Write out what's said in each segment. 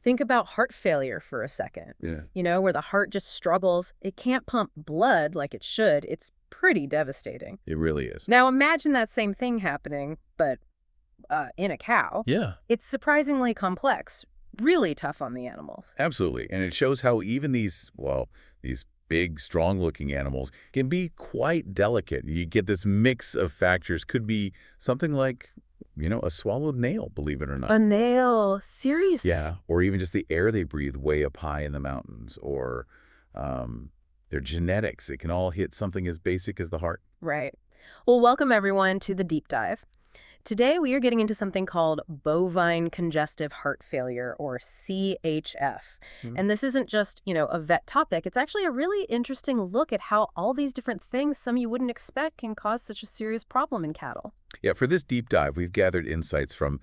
Think about heart failure for a second. Yeah. Where the heart just struggles. It can't pump blood like it should. It's pretty devastating. It really is. Now imagine that same thing happening, but in a cow. Yeah, It's surprisingly complex, really tough on the animals. absolutely. And it shows how even these big, strong-looking animals can be quite delicate. You get this mix of factors. Could be something like, a swallowed nail, believe it or not. A nail. Serious? Yeah, or even just the air they breathe way up high in the mountains, or their genetics. It can all hit something as basic as the heart. Right. Well, welcome everyone to the deep dive. Today we are getting into something called bovine congestive heart failure, or CHF. And this isn't just, a vet topic. It's actually a really interesting look at how all these different things some you wouldn't expect can cause such a serious problem in cattle. Yeah, for this deep dive, we've gathered insights from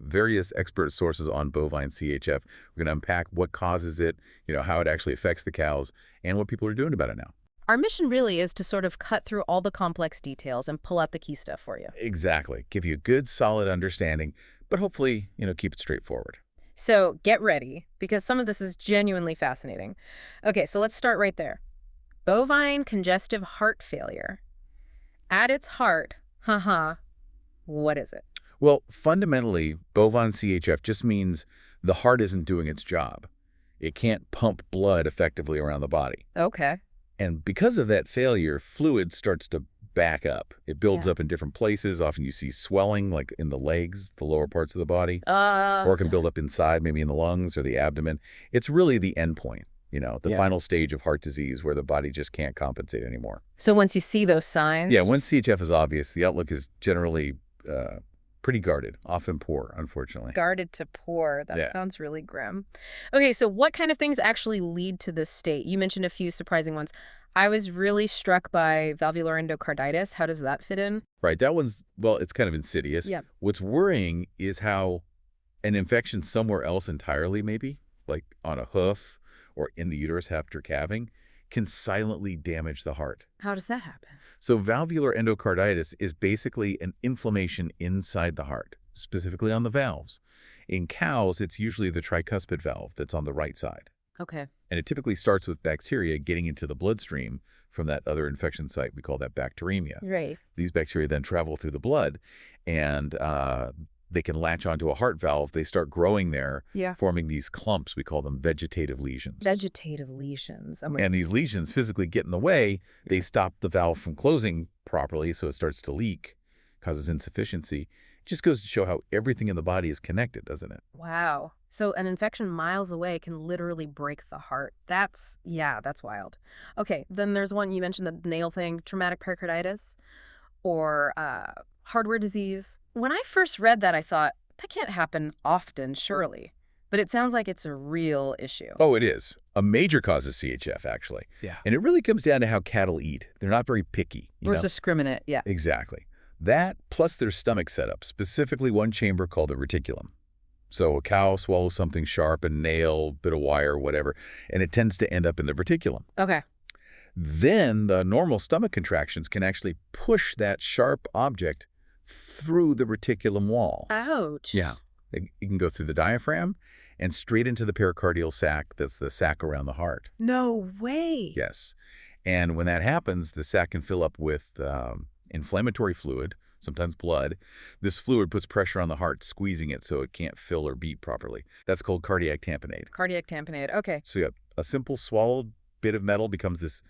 various expert sources on bovine CHF. We're going to unpack what causes it, how it actually affects the cows, and what people are doing about it now. Our mission really is to sort of cut through all the complex details and pull out the key stuff for you. Exactly. Give you a good, solid understanding, but hopefully, keep it straightforward. So get ready, because some of this is genuinely fascinating. Okay, so let's start right there. Bovine congestive heart failure. At its heart, what is it? Well, fundamentally, bovine CHF just means the heart isn't doing its job. It can't pump blood effectively around the body. Okay. And because of that failure, fluid starts to back up. It builds Yeah. up in different places. Often you see swelling, like in the legs, the lower parts of the body, or it can build up inside, maybe in the lungs or the abdomen. It's really the end point, the Yeah. final stage of heart disease where the body just can't compensate anymore. So once you see those signs... Yeah, once CHF is obvious, the outlook is generally pretty guarded, often poor, unfortunately. Guarded to poor. That Yeah. sounds really grim. Okay, so what kind of things actually lead to this state? You mentioned a few surprising ones. I was really struck by valvular endocarditis. How does that fit in? Right, that one's, it's kind of insidious. Yeah. What's worrying is how an infection somewhere else entirely, maybe, like on a hoof or in the uterus after calving, can silently damage the heart. How does that happen? So valvular endocarditis is basically an inflammation inside the heart, specifically on the valves. In cows, it's usually the tricuspid valve that's on the right side. Okay. And it typically starts with bacteria getting into the bloodstream from that other infection site. We call that bacteremia. Right. These bacteria then travel through the blood, and they can latch onto a heart valve. They start growing there, Yeah. forming these clumps. We call them vegetative lesions. Vegetative lesions. And these lesions physically get in the way. They stop the valve from closing properly, so it starts to leak, causes insufficiency. It just goes to show how everything in the body is connected, doesn't it? Wow. So an infection miles away can literally break the heart. That's wild. Okay, then there's one, you mentioned the nail thing, traumatic pericarditis, or hardware disease. When I first read that, I thought, that can't happen often, surely. But it sounds like it's a real issue. Oh, it is. A major cause of CHF, actually. Yeah. And it really comes down to how cattle eat. They're not very picky. Or discriminate, yeah. Exactly. That, plus their stomach setup, specifically one chamber called the reticulum. So a cow swallows something sharp, a nail, bit of wire, whatever, and it tends to end up in the reticulum. Okay. Then the normal stomach contractions can actually push that sharp object through the reticulum wall. Ouch. Yeah. It can go through the diaphragm and straight into the pericardial sac. That's the sac around the heart. No way. Yes. And when that happens, the sac can fill up with inflammatory fluid, sometimes blood. This fluid puts pressure on the heart, squeezing it so it can't fill or beat properly. That's called cardiac tamponade. Cardiac tamponade. Okay. So yeah, a simple swallowed bit of metal becomes this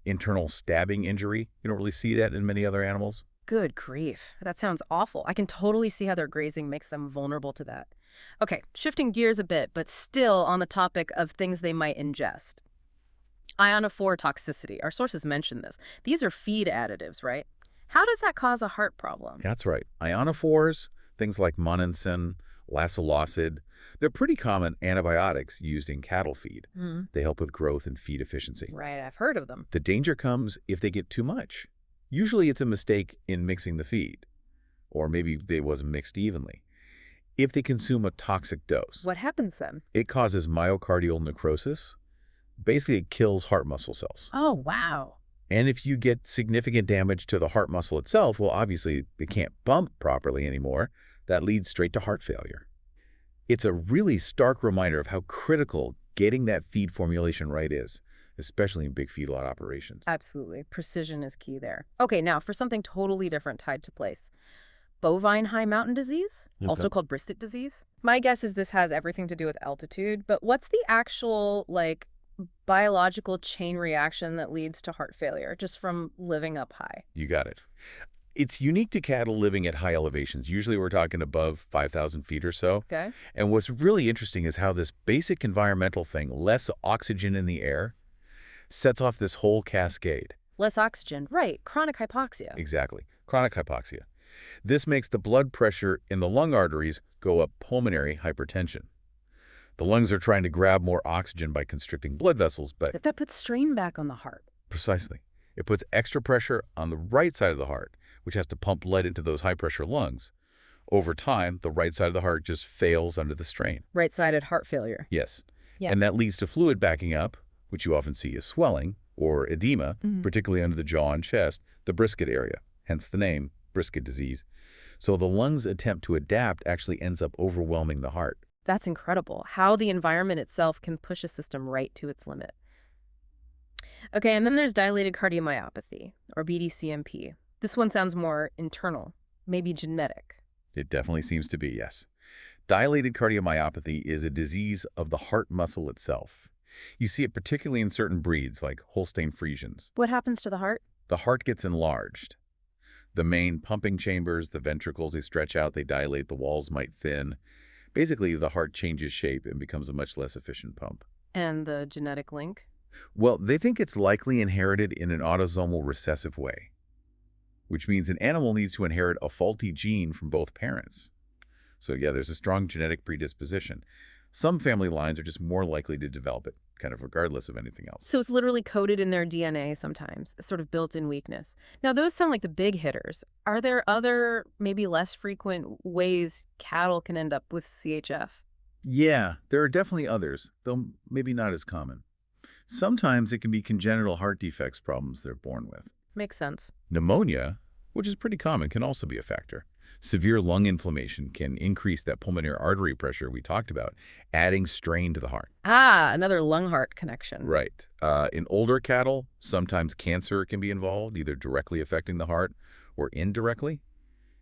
internal stabbing injury. You don't really see that in many other animals. Good grief. That sounds awful. I can totally see how their grazing makes them vulnerable to that. Okay, shifting gears a bit, but still on the topic of things they might ingest. Ionophore toxicity. Our sources mention this. These are feed additives, right? How does that cause a heart problem? That's right. Ionophores, things like monensin, lacillocid, they're pretty common antibiotics used in cattle feed. They help with growth and feed efficiency. Right, I've heard of them. The danger comes if they get too much. Usually it's a mistake in mixing the feed, or maybe it wasn't mixed evenly. If they consume a toxic dose, What happens then? it causes myocardial necrosis. Basically, it kills heart muscle cells. Oh, wow. And if you get significant damage to the heart muscle itself, well, obviously, it can't pump properly anymore. That leads straight to heart failure. It's a really stark reminder of how critical getting that feed formulation right is, especially in big feedlot operations. Absolutely. Precision is key there. Okay, now for something totally different tied to place. Bovine high mountain disease, Okay. also called brisket disease. My guess is this has everything to do with altitude, but what's the actual, like, biological chain reaction that leads to heart failure just from living up high? You got it. It's unique to cattle living at high elevations. Usually we're talking above 5,000 feet or so. Okay. And what's really interesting is how this basic environmental thing, less oxygen in the air, sets off this whole cascade. Less oxygen. Right. Chronic hypoxia. Exactly. Chronic hypoxia. This makes the blood pressure in the lung arteries go up, pulmonary hypertension. The lungs are trying to grab more oxygen by constricting blood vessels, but That puts strain back on the heart. precisely, it puts extra pressure on the right side of the heart, which has to pump lead into those high-pressure lungs. Over time, the right side of the heart just fails under the strain. Right-sided heart failure. Yes. Yeah. And that leads to fluid backing up, which you often see as swelling or edema, particularly under the jaw and chest, the brisket area, hence the name, brisket disease. So the lungs' attempt to adapt actually ends up overwhelming the heart. That's incredible. How the environment itself can push a system right to its limit. Okay, and then there's dilated cardiomyopathy, or BDCMP. This one sounds more internal, maybe genetic. It definitely seems to be, yes. Dilated cardiomyopathy is a disease of the heart muscle itself. You see it particularly in certain breeds, like Holstein Friesians. What happens to the heart? The heart gets enlarged. The main pumping chambers, the ventricles, they stretch out, they dilate, the walls might thin. Basically, the heart changes shape and becomes a much less efficient pump. And the genetic link? Well, they think it's likely inherited in an autosomal recessive way, which means an animal needs to inherit a faulty gene from both parents. So yeah, there's a strong genetic predisposition. Some family lines are just more likely to develop it, kind of regardless of anything else. So it's literally coded in their DNA sometimes, a sort of built-in weakness. Now, those sound like the big hitters. Are there other, maybe less frequent ways cattle can end up with CHF? Yeah, there are definitely others, though maybe not as common. Sometimes it can be congenital heart defects problems they're born with. Makes sense. Pneumonia, which is pretty common, can also be a factor. Severe lung inflammation can increase that pulmonary artery pressure we talked about, adding strain to the heart. Ah, another lung-heart connection. Right. In older cattle, sometimes cancer can be involved, either directly affecting the heart or indirectly.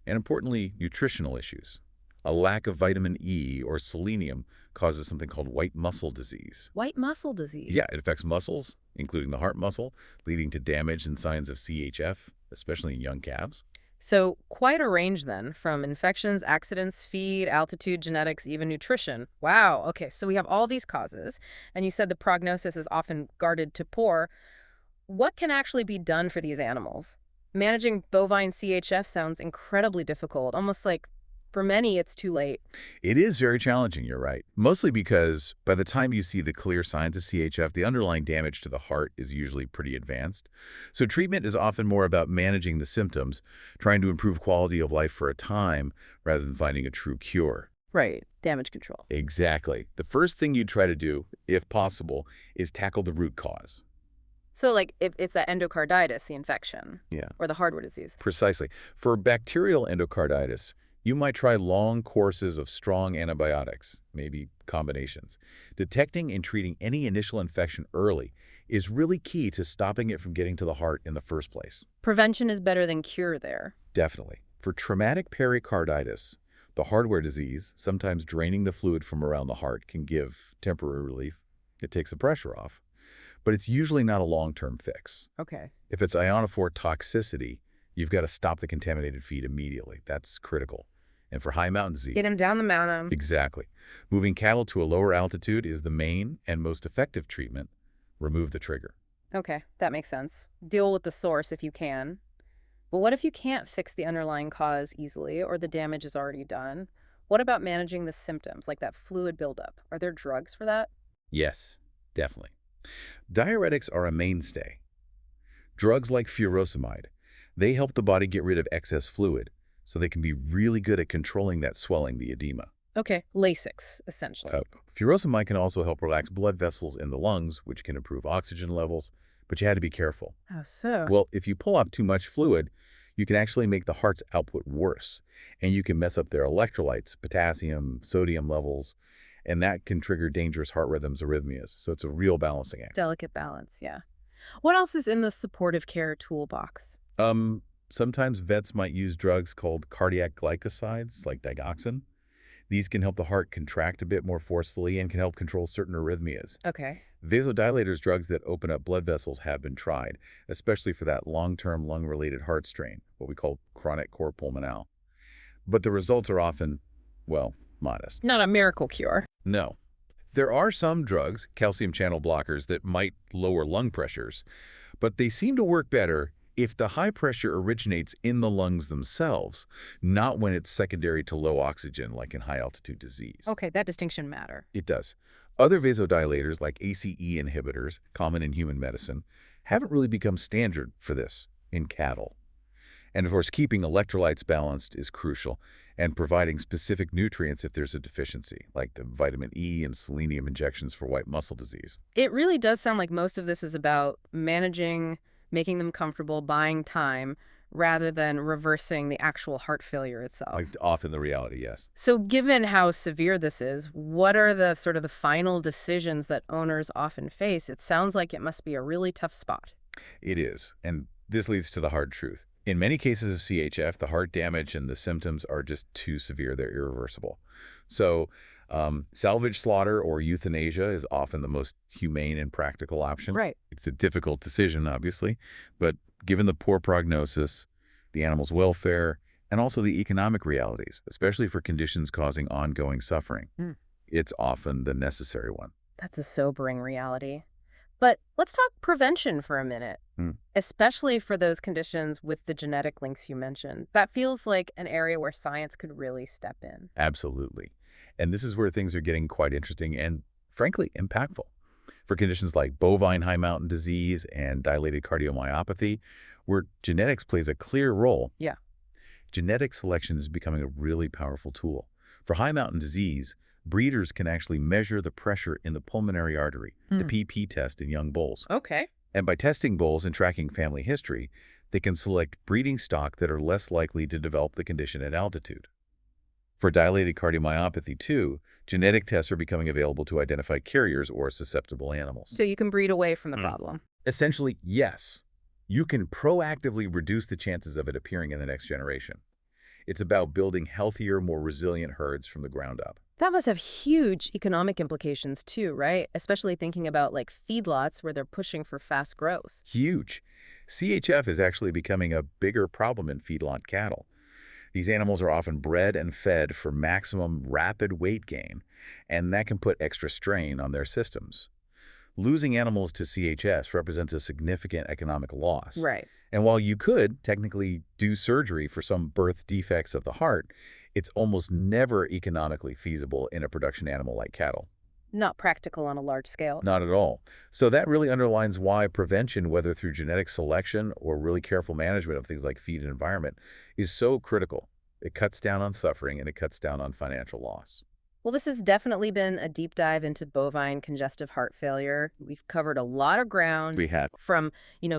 And importantly, nutritional issues. A lack of vitamin E or selenium causes something called white muscle disease. White muscle disease. Yeah, it affects muscles, including the heart muscle, leading to damage and signs of CHF, especially in young calves. So quite a range then, from infections, accidents, feed, altitude, genetics, even nutrition. Wow. Okay, so we have all these causes, and you said the prognosis is often guarded to poor. What can actually be done for these animals? Managing bovine CHF sounds incredibly difficult, almost like for many it's too late. It is very challenging, you're right. Mostly because by the time you see the clear signs of CHF, the underlying damage to the heart is usually pretty advanced. So treatment is often more about managing the symptoms, trying to improve quality of life for a time, rather than finding a true cure. Right. Damage control. Exactly. The first thing you'd try to do, if possible, is tackle the root cause. So like if it's that endocarditis, the infection, Yeah. or the hardware disease. Precisely. For bacterial endocarditis, you might try long courses of strong antibiotics, maybe combinations. Detecting and treating any initial infection early is really key to stopping it from getting to the heart in the first place. Prevention is better than cure there. Definitely. For traumatic pericarditis, the hardware disease, sometimes draining the fluid from around the heart, can give temporary relief. It takes the pressure off. But it's usually not a long-term fix. Okay. If it's ionophore toxicity, you've got to stop the contaminated feed immediately. That's critical. And for high mountain disease, Get him down the mountain. exactly. Moving cattle to a lower altitude is the main and most effective treatment. Remove the trigger. Okay, that makes sense. Deal with the source if you can. But what if you can't fix the underlying cause easily or the damage is already done? What about managing the symptoms, like that fluid buildup? Are there drugs for that? Yes, definitely. Diuretics are a mainstay. Drugs like furosemide, they help the body get rid of excess fluid, so they can be really good at controlling that swelling, the edema. Okay, Lasix, essentially. Furosemide can also help relax blood vessels in the lungs, which can improve oxygen levels, but you had to be careful. How so? Well, if you pull off too much fluid, you can actually make the heart's output worse, and you can mess up their electrolytes, potassium, sodium levels, and that can trigger dangerous heart rhythms, arrhythmias. So it's a real balancing act. Delicate balance, yeah. What else is in the supportive care toolbox? Sometimes vets might use drugs called cardiac glycosides, like digoxin. These can help the heart contract a bit more forcefully and can help control certain arrhythmias. Okay. Vasodilators, drugs that open up blood vessels, have been tried, especially for that long-term lung-related heart strain, what we call chronic cor pulmonale. But the results are often, well, modest. Not a miracle cure. No. There are some drugs, calcium channel blockers, that might lower lung pressures, but they seem to work better if the high pressure originates in the lungs themselves, not when it's secondary to low oxygen, like in high-altitude disease. Okay, that distinction matter. It does. Other vasodilators, like ACE inhibitors, common in human medicine, haven't really become standard for this in cattle. And of course, keeping electrolytes balanced is crucial, and providing specific nutrients if there's a deficiency, like the vitamin E and selenium injections for white muscle disease. It really does sound like most of this is about managing, making them comfortable, buying time, rather than reversing the actual heart failure itself. Like often the reality, yes. So given how severe this is, what are the sort of the final decisions that owners often face? It sounds like it must be a really tough spot. It is, and this leads to the hard truth. In many cases of CHF, the heart damage and the symptoms are just too severe. They're irreversible. So salvage slaughter or euthanasia is often the most humane and practical option. Right. It's a difficult decision, obviously, but given the poor prognosis, the animal's welfare, and also the economic realities, especially for conditions causing ongoing suffering, it's often the necessary one. That's a sobering reality. But let's talk prevention for a minute, especially for those conditions with the genetic links you mentioned. That feels like an area where science could really step in. Absolutely. And this is where things are getting quite interesting and, frankly, impactful. For conditions like bovine high mountain disease and dilated cardiomyopathy, where genetics plays a clear role, genetic selection is becoming a really powerful tool. For high mountain disease, breeders can actually measure the pressure in the pulmonary artery, the PP test in young bulls. Okay. And by testing bulls and tracking family history, they can select breeding stock that are less likely to develop the condition at altitude. For dilated cardiomyopathy, too, genetic tests are becoming available to identify carriers or susceptible animals. So you can breed away from the problem. Essentially, yes. You can proactively reduce the chances of it appearing in the next generation. It's about building healthier, more resilient herds from the ground up. That must have huge economic implications too, right? Especially thinking about like feedlots where they're pushing for fast growth. Huge. CHF is actually becoming a bigger problem in feedlot cattle. These animals are often bred and fed for maximum rapid weight gain, and that can put extra strain on their systems. Losing animals to CHF represents a significant economic loss. Right. And while you could technically do surgery for some birth defects of the heart, it's almost never economically feasible in a production animal like cattle. Not practical on a large scale. Not at all. So that really underlines why prevention, whether through genetic selection or really careful management of things like feed and environment, is so critical. It cuts down on suffering and it cuts down on financial loss. Well, this has definitely been a deep dive into bovine congestive heart failure. We've covered a lot of ground. We have. From,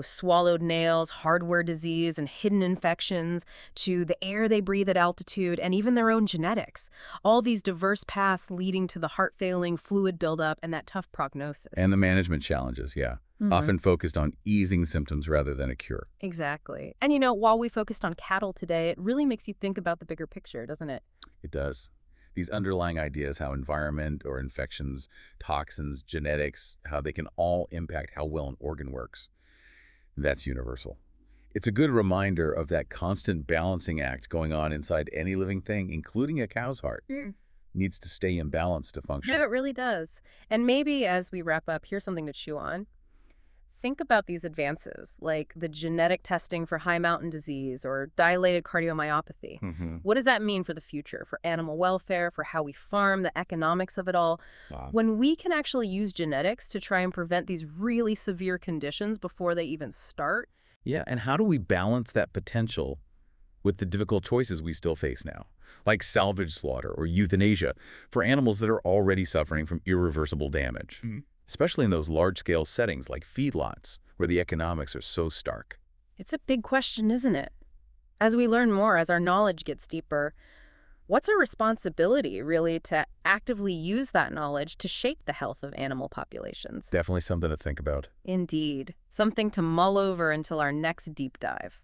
swallowed nails, hardware disease, and hidden infections, to the air they breathe at altitude, and even their own genetics. All these diverse paths leading to the heart failing, fluid buildup, and that tough prognosis. And the management challenges, often focused on easing symptoms rather than a cure. Exactly. And while we focused on cattle today, it really makes you think about the bigger picture, doesn't it? It does. These underlying ideas, how environment or infections, toxins, genetics, how they can all impact how well an organ works. That's universal. It's a good reminder of that constant balancing act going on inside any living thing, including a cow's heart. Needs to stay in balance to function. No, it really does. And maybe as we wrap up, here's something to chew on. Think about these advances, like the genetic testing for high mountain disease or dilated cardiomyopathy. What does that mean for the future, for animal welfare, for how we farm, the economics of it all? Wow. When we can actually use genetics to try and prevent these really severe conditions before they even start. Yeah, and how do we balance that potential with the difficult choices we still face now, like salvage slaughter or euthanasia for animals that are already suffering from irreversible damage? Especially in those large-scale settings like feedlots, where the economics are so stark. It's a big question, isn't it? As we learn more, as our knowledge gets deeper, what's our responsibility, really, to actively use that knowledge to shape the health of animal populations? Definitely something to think about. Indeed. Something to mull over until our next deep dive.